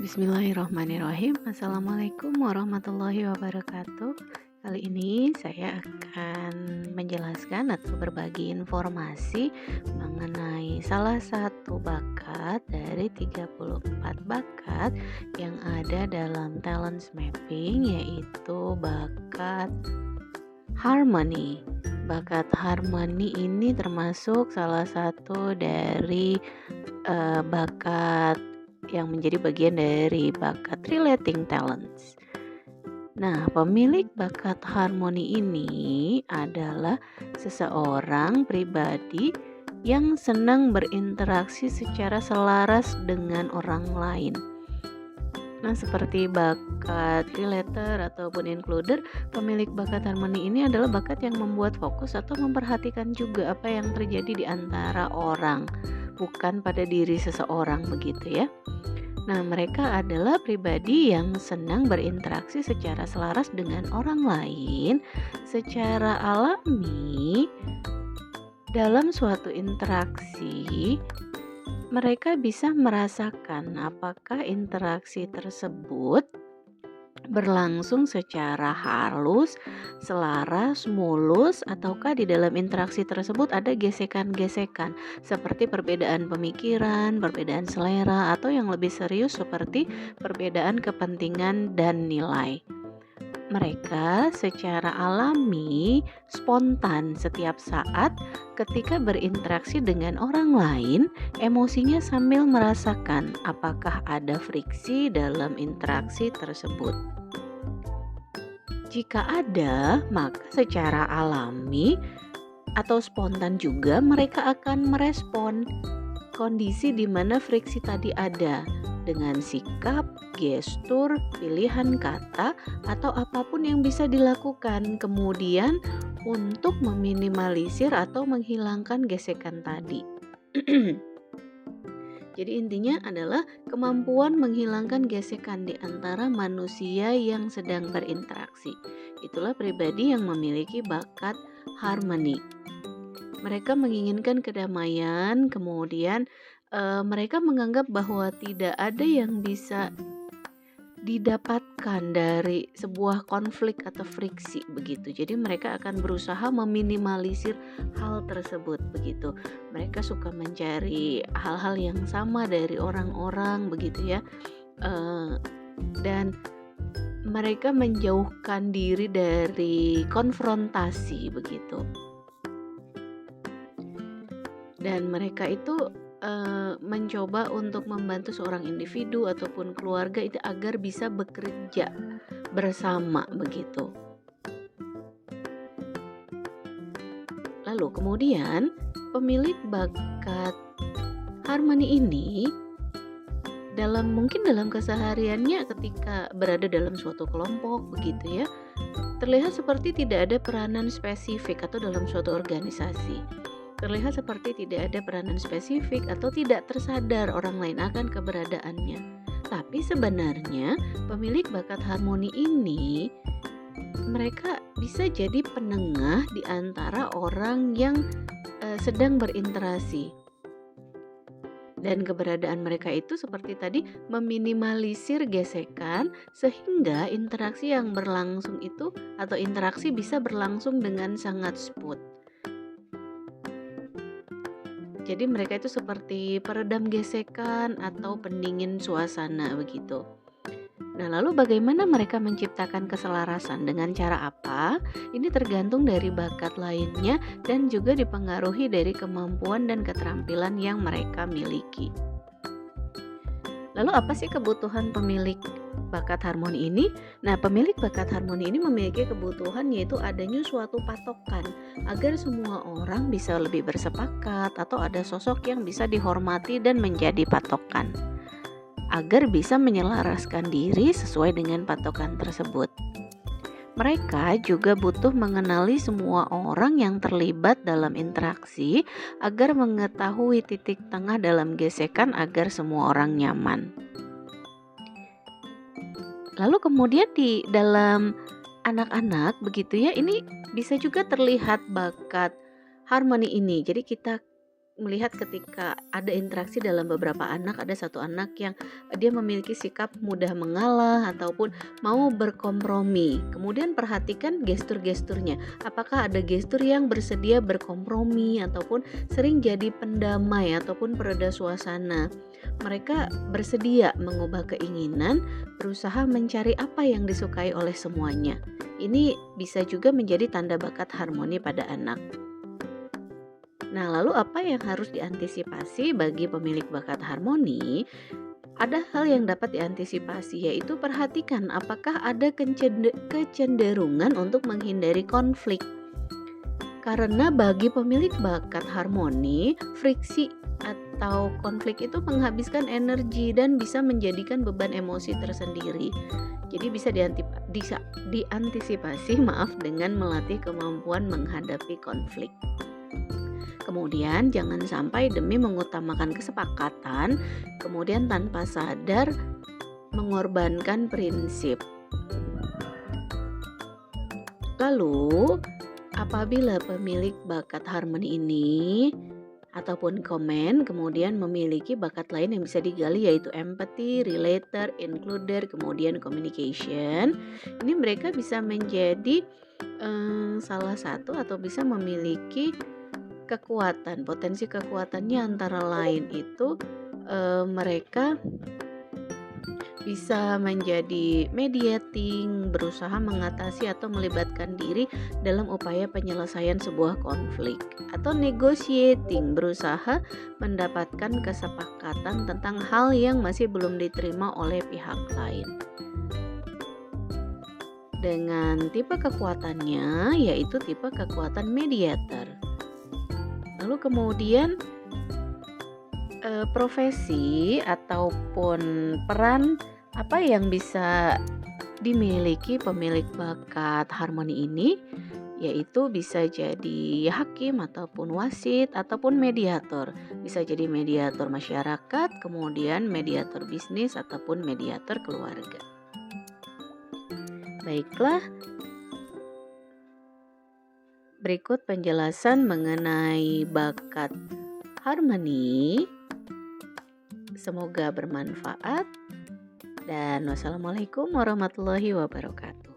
Bismillahirrahmanirrahim. Assalamualaikum warahmatullahi wabarakatuh. Kali ini saya akan menjelaskan atau berbagi informasi mengenai salah satu bakat dari 34 bakat yang ada dalam talent mapping, yaitu bakat harmony. Bakat harmony ini termasuk salah satu dari bakat yang menjadi bagian dari bakat relating talents. Nah, pemilik bakat harmoni ini adalah seseorang pribadi yang senang berinteraksi secara selaras dengan orang lain. Nah, seperti bakat relator ataupun includer, pemilik bakat harmoni ini adalah bakat yang membuat fokus atau memperhatikan juga apa yang terjadi di antara orang, bukan pada diri seseorang, begitu ya. Nah, mereka adalah pribadi yang senang berinteraksi secara selaras dengan orang lain secara alami. Dalam suatu interaksi, mereka bisa merasakan apakah interaksi tersebut berlangsung secara halus, selaras, mulus, ataukah di dalam interaksi tersebut ada gesekan-gesekan seperti perbedaan pemikiran, perbedaan selera, atau yang lebih serius seperti perbedaan kepentingan dan nilai. Mereka secara alami, spontan setiap saat ketika berinteraksi dengan orang lain, emosinya sambil merasakan apakah ada friksi dalam interaksi tersebut. Jika ada, maka secara alami atau spontan juga mereka akan merespon kondisi di mana friksi tadi ada dengan sikap, gestur, pilihan kata, atau apapun yang bisa dilakukan kemudian untuk meminimalisir atau menghilangkan gesekan tadi. Jadi intinya adalah kemampuan menghilangkan gesekan di antara manusia yang sedang berinteraksi. Itulah pribadi yang memiliki bakat harmoni. Mereka menginginkan kedamaian, kemudian mereka menganggap bahwa tidak ada yang bisa didapatkan dari sebuah konflik atau friksi begitu. Jadi mereka akan berusaha meminimalisir hal tersebut begitu. Mereka suka mencari hal-hal yang sama dari orang-orang begitu ya. Dan mereka menjauhkan diri dari konfrontasi begitu. Dan mereka itu mencoba untuk membantu seorang individu ataupun keluarga itu agar bisa bekerja bersama begitu. Lalu kemudian pemilik bakat harmoni ini mungkin dalam kesehariannya ketika berada dalam suatu kelompok begitu ya, terlihat seperti tidak ada peranan spesifik atau dalam suatu organisasi. Terlihat seperti tidak ada peranan spesifik atau tidak tersadar orang lain akan keberadaannya. Tapi sebenarnya pemilik bakat harmoni ini mereka bisa jadi penengah di antara orang yang sedang berinteraksi. Dan keberadaan mereka itu seperti tadi meminimalisir gesekan sehingga interaksi yang berlangsung itu atau interaksi bisa berlangsung dengan sangat smooth. Jadi mereka itu seperti peredam gesekan atau pendingin suasana begitu. Nah, lalu bagaimana mereka menciptakan keselarasan, dengan cara apa? Ini tergantung dari bakat lainnya dan juga dipengaruhi dari kemampuan dan keterampilan yang mereka miliki. Lalu apa sih kebutuhan pemilik bakat harmoni ini? Nah, pemilik bakat harmoni ini memiliki kebutuhan yaitu adanya suatu patokan agar semua orang bisa lebih bersepakat atau ada sosok yang bisa dihormati dan menjadi patokan agar bisa menyelaraskan diri sesuai dengan patokan tersebut. Mereka juga butuh mengenali semua orang yang terlibat dalam interaksi agar mengetahui titik tengah dalam gesekan agar semua orang nyaman. Lalu kemudian di dalam anak-anak begitu ya, ini bisa juga terlihat bakat harmoni ini. Jadi kita melihat ketika ada interaksi dalam beberapa anak, ada satu anak yang dia memiliki sikap mudah mengalah ataupun mau berkompromi. Kemudian perhatikan gestur-gesturnya. Apakah ada gestur yang bersedia berkompromi ataupun sering jadi pendamai ataupun pereda suasana. Mereka bersedia mengubah keinginan, berusaha mencari apa yang disukai oleh semuanya. Ini bisa juga menjadi tanda bakat harmoni pada anak. Nah, lalu apa yang harus diantisipasi bagi pemilik bakat harmoni? Ada hal yang dapat diantisipasi, yaitu perhatikan apakah ada kecenderungan untuk menghindari konflik. Karena bagi pemilik bakat harmoni, friksi atau konflik itu menghabiskan energi dan bisa menjadikan beban emosi tersendiri. Jadi bisa diantisipasi dengan melatih kemampuan menghadapi konflik. Kemudian jangan sampai demi mengutamakan kesepakatan, kemudian tanpa sadar mengorbankan prinsip. Lalu, apabila pemilik bakat harmoni ini ataupun komen kemudian memiliki bakat lain yang bisa digali, yaitu empathy, relator, includer, kemudian communication. Ini mereka bisa menjadi salah satu atau bisa memiliki kekuatan. Potensi kekuatannya antara lain itu mereka bisa menjadi mediating, berusaha mengatasi atau melibatkan diri dalam upaya penyelesaian sebuah konflik, atau negotiating, berusaha mendapatkan kesepakatan tentang hal yang masih belum diterima oleh pihak lain. Dengan tipe kekuatannya yaitu tipe kekuatan mediator. Lalu kemudian profesi ataupun peran apa yang bisa dimiliki pemilik bakat harmoni ini, yaitu bisa jadi hakim ataupun wasit ataupun mediator. Bisa jadi mediator masyarakat, kemudian mediator bisnis ataupun mediator keluarga. Baiklah, berikut penjelasan mengenai bakat harmoni. Semoga bermanfaat dan wassalamualaikum warahmatullahi wabarakatuh.